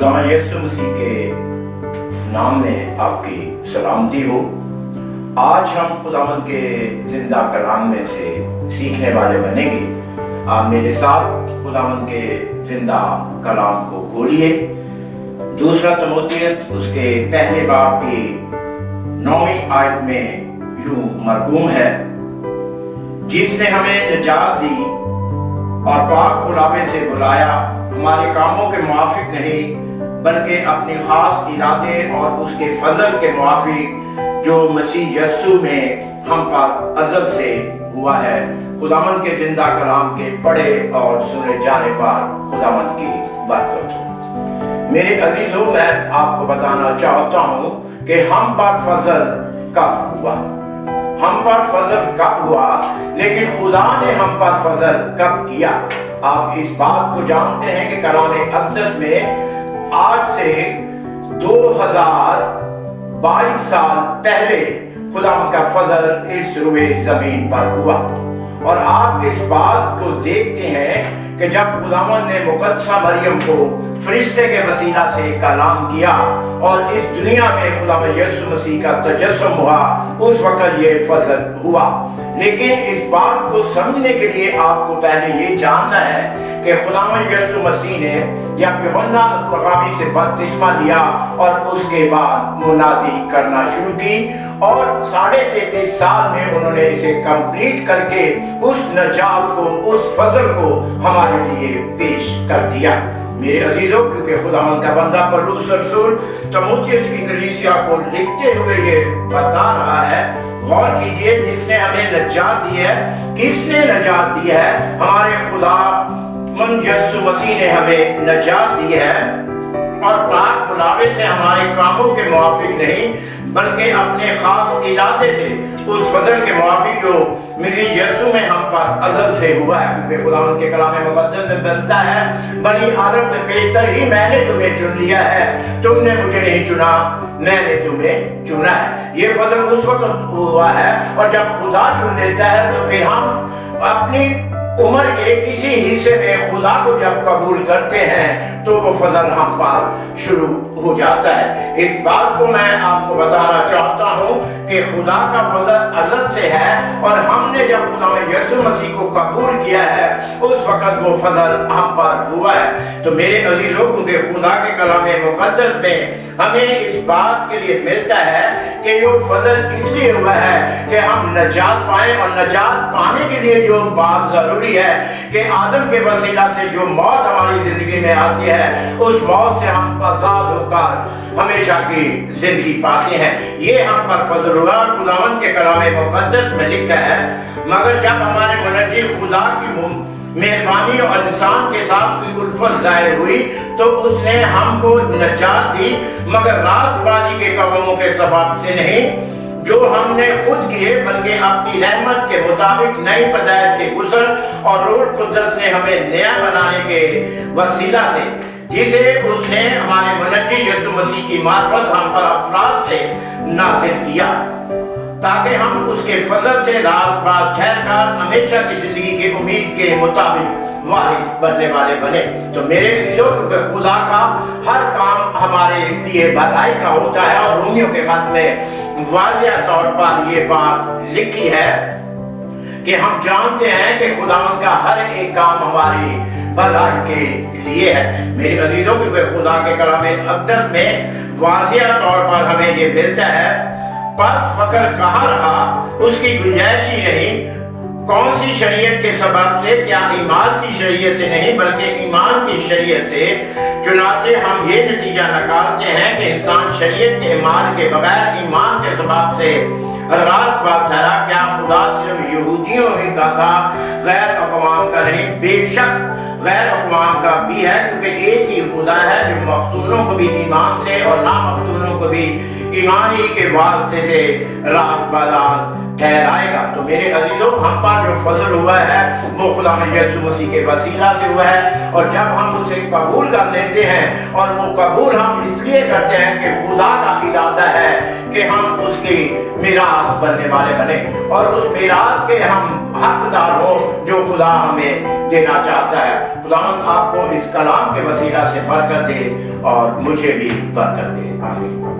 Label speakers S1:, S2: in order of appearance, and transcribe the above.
S1: खुदावंद यीशु मसीह के नाम में आपकी सलामती हो। आज हम खुदावंद के जिंदा कलाम में से सीखने वाले बनेंगे। आप मेरे साथ खुदावंद के जिंदा कलाम को खोलिए। दूसरा तीमुथियुस उसके पहले बाब की 9वीं आयत में यूं मरकूम है, जिसने हमें निजात दी और पाक बुलावे से बुलाया, हमारे कामों के मुआफिक नहीं बल्कि अपनी खास इरादे और उसके फजल के मुआफिक जो मसीह यस्सु में हम पर अज़ल से हुआ है। खुदावंद के जिंदा कलाम के पढ़े और सुने जाने पर खुदावंद की बरकत हो। मेरे अजीजों, मैं आपको बताना चाहता हूँ कि हम पर फजल कब हुआ, हम पर फजल कब हुआ, लेकिन खुदा ने हम पर फजल कब किया। आप इस बात को जानते हैं कि कलाम अक़दस में आज से 2022 साल पहले खुदा का फजल इस रुए जमीन पर हुआ। और आप इस बात को देखते हैं कि जब खुदावंद ने मुकद्दसा मरियम को फरिश्ते के वसीला से कलाम किया और इस दुनिया में खुदावंद यीशु मसीह का तजस्सुम हुआ, उस वक्त ये फजल हुआ। लेकिन इस बात को समझने के लिए आपको पहले ये जानना है कि खुदावंद यीशु मसीह ने जब यूहन्ना अस्तिग़ामी से बपतिस्मा लिया और उसके बाद मुनादी करना शुरू की और 33.5 साल में उन्होंने इसे कंप्लीट करके उस नजात को, उस फजल को हमारे लिए पेश कर दिया। मेरे अजीजों, क्योंकि खुदावंद का बंदा पौलुस रसूल तीमुथियुस की कलीसिया को लिखते हुए ये बता रहा है, गौर कीजिए, जिसने हमें नजात दी है। किसने नजात दी है? हमारे खुदा यीशु मसीह ने हमें नजात दी है और पाक बुलावे से हमारे कामों के मुआफिक नहीं बल्कि अपने खास इरादे से उस फजल के मुआफिक जो मसीह यीशु में हम पर अज़ल से हुआ है। क्योंकि खुदावंद के कलाम मुक़द्दस में बनता है, बनी आदम से पेशतर ही मैंने तुम्हें चुन लिया है, तुमने मुझे नहीं चुना, मैंने तुम्हें चुना है। ये फजल उस वक्त हुआ है। और जब खुदा चुन लेता है तो फिर हम अपनी उम्र के किसी हिस्से में खुदा को जब कबूल करते हैं तो वो फजल हम पर शुरू हो जाता है। इस बात को मैं आपको बताना चाहता हूँ कि खुदा का फजल अज़ल से है और हमने जब खुदा यीशु मसीह को कबूल किया है उस वक्त वो फजल हम पर हुआ है। तो मेरे अजीजों, क्योंकि खुदा के कलाम मुक़द्दस में हमें इस बात के लिए मिलता है कि वो फजल इसलिए हुआ है कि हम नजात पाएं, और नजात पाने के लिए जो बात जरूरी है कि आदम के वसीला से जो मौत हमारी जिंदगी में आती है, उस मौत से हम आजाद होकर हमेशा की जिंदगी पाते हैं। ये हम पर फजल हुआ। खुदावंद के कलाम मुक़द्दस में लिखा है, मगर जब हमारे मुनज्जी खुदा की मेहरबानी और इंसान के साथ कोई उल्फत जाहिर हुई तो उसने हमको नजात दी, मगर रास्तबाजी के कदमों के सबब से नहीं जो हमने खुद किए, बल्कि अपनी रहमत के मुताबिक नई पैदाइश के गुस्ल और रूह कुद्दस ने हमें नया बनाने के वसीला से, जिसे उसने हमारे मुनज्जी यीशु मसीह की मार्फत हम पर अफराज से नाज़िल किया, ताकि हम उसके फजल से रास्तबाज ठहरकर हमेशा की जिंदगी की उम्मीद के मुताबिक वारिस बनने वाले बने। तो मेरे अजीजों, क्योंकि खुदा का हर काम हमारे लिए भलाई का होता है और रोमियो के खत में वाज़िह तौर पर ये बात लिखी है कि हम जानते हैं कि खुदावंद का हर एक काम हमारी भलाई के लिए है। मेरे अजीजों, क्योंकि खुदा के कलाम अक़दस में वाज़िह तौर पर हमें ये मिलता है, पर फकर कहाँ रहा, उसकी गुंजाइश ही नहीं। कौन सी शरीयत के सबब से? क्या ईमान की शरीयत से नहीं बल्कि ईमान की शरीयत से। चुनाचे हम ये नतीजा निकालते हैं कि इंसान शरीयत के ईमान के बगैर ईमान के सबब से रास्तबाज ठहरा। क्या खुदा सिर्फ यहूदियों ही का था, गैर अक़वाम का नहीं? बेशक गैर अक़वाम का भी है, क्योंकि एक ही खुदा है जो मख्तूनों को भी ईमान से और नामख्तूनों को भी ईमान ही के वास्ते से रास्तबाज ठहराएगा। तो मेरे अजीजों, हम पर जो फजल हुआ है वो खुदा यीशु मसीह के वसीला से हुआ है, और जब हम उसे कबूल कर लेते हैं, और वो कबूल हम इसलिए करते हैं कि खुदा का इरादा है कि हम उसकी मीरास बनने वाले बने, और उस मीरास के हम हकदार हो जो खुदा हमें देना चाहता है। खुदावंद आपको इस कलाम के वसीला से बरकत दे और मुझे भी बरकत दे। आमीन।